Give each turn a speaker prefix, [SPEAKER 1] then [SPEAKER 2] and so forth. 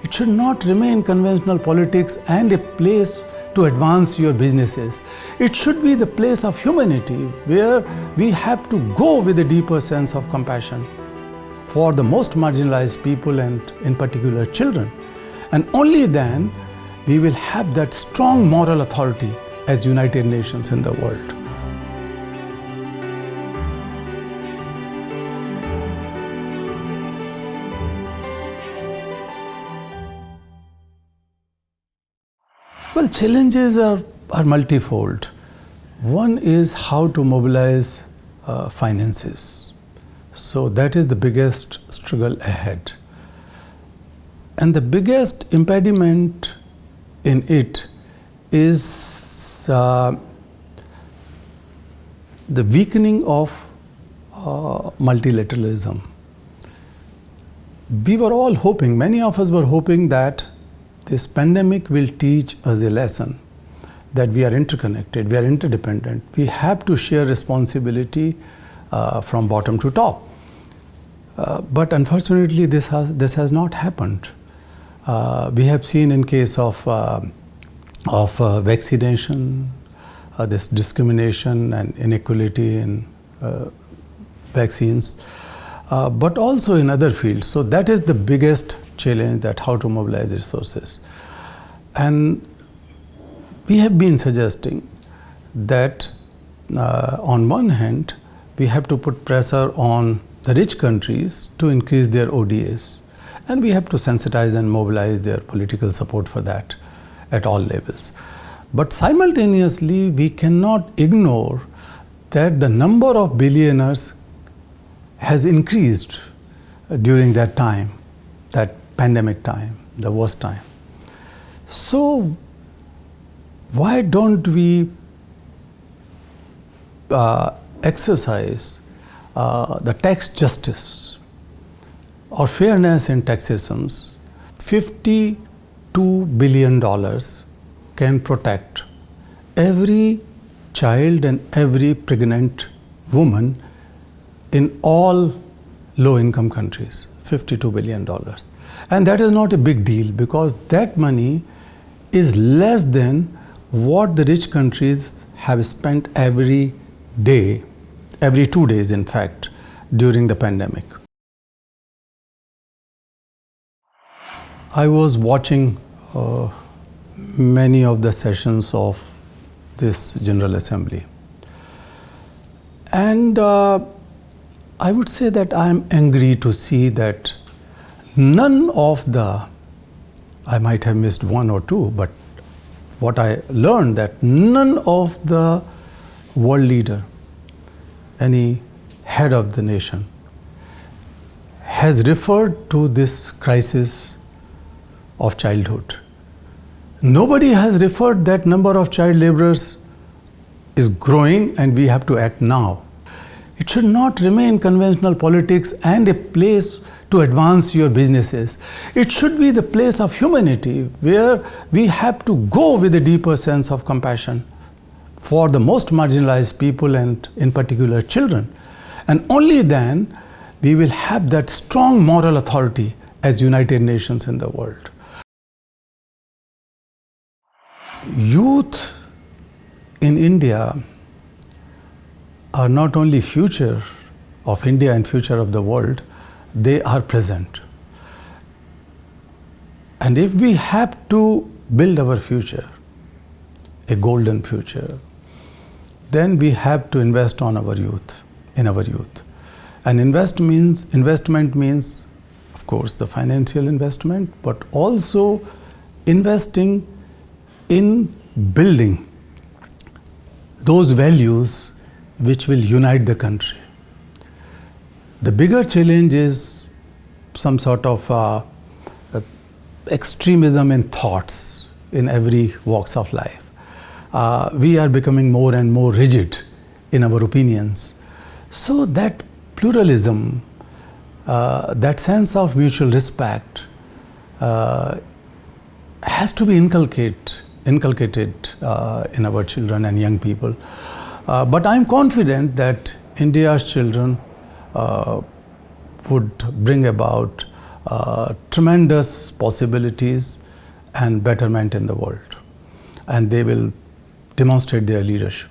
[SPEAKER 1] It should not remain conventional politics and a place to advance your businesses. It should be the place of humanity where we have to go with a deeper sense of compassion for the most marginalized people and in particular children. And only then we will have that strong moral authority as United Nations in the world. Well, challenges are multifold. One is how to mobilize finances. So that is the biggest struggle ahead. And the biggest impediment in it is the weakening of multilateralism. We were all hoping, many of us were hoping that this pandemic will teach us a lesson that we are interconnected, we are interdependent. We have to share responsibility from bottom to top. But unfortunately, this has not happened. We have seen in case of vaccination, this discrimination and inequality in vaccines, but also in other fields. So that is the biggest challenge, that how to mobilize resources. And we have been suggesting that on one hand, we have to put pressure on the rich countries to increase their ODAs. And we have to sensitize and mobilize their political support for that at all levels. But simultaneously, we cannot ignore that the number of billionaires has increased during that time, that pandemic time, the worst time. So why don't we exercise the tax justice or fairness in taxations? $52 billion can protect every child and every pregnant woman in all low-income countries. $52 billion. And that is not a big deal because that money is less than what the rich countries have spent every day, every 2 days in fact, during the pandemic. I was watching many of the sessions of this General Assembly. And I would say that I am angry to see that none of the, I might have missed one or two, but what I learned that none of the world leader, any head of the nation, has referred to this crisis of childhood. Nobody has referred that number of child laborers is growing and we have to act now. It should not remain conventional politics and a place to advance your businesses. It should be the place of humanity where we have to go with a deeper sense of compassion for the most marginalized people and in particular children. And only then we will have that strong moral authority as United Nations in the world. Youth in India are not only future of India and future of the world, they are present. And if we have to build our future, a golden future, then we have to invest on our youth, in our youth. And investment means, of course, the financial investment, but also investing in building those values which will unite the country. The bigger challenge is some sort of extremism in thoughts in every walks of life. We are becoming more and more rigid in our opinions. So that pluralism, that sense of mutual respect has to be inculcated in our children and young people. But I'm confident that India's children would bring about tremendous possibilities and betterment in the world, and they will demonstrate their leadership.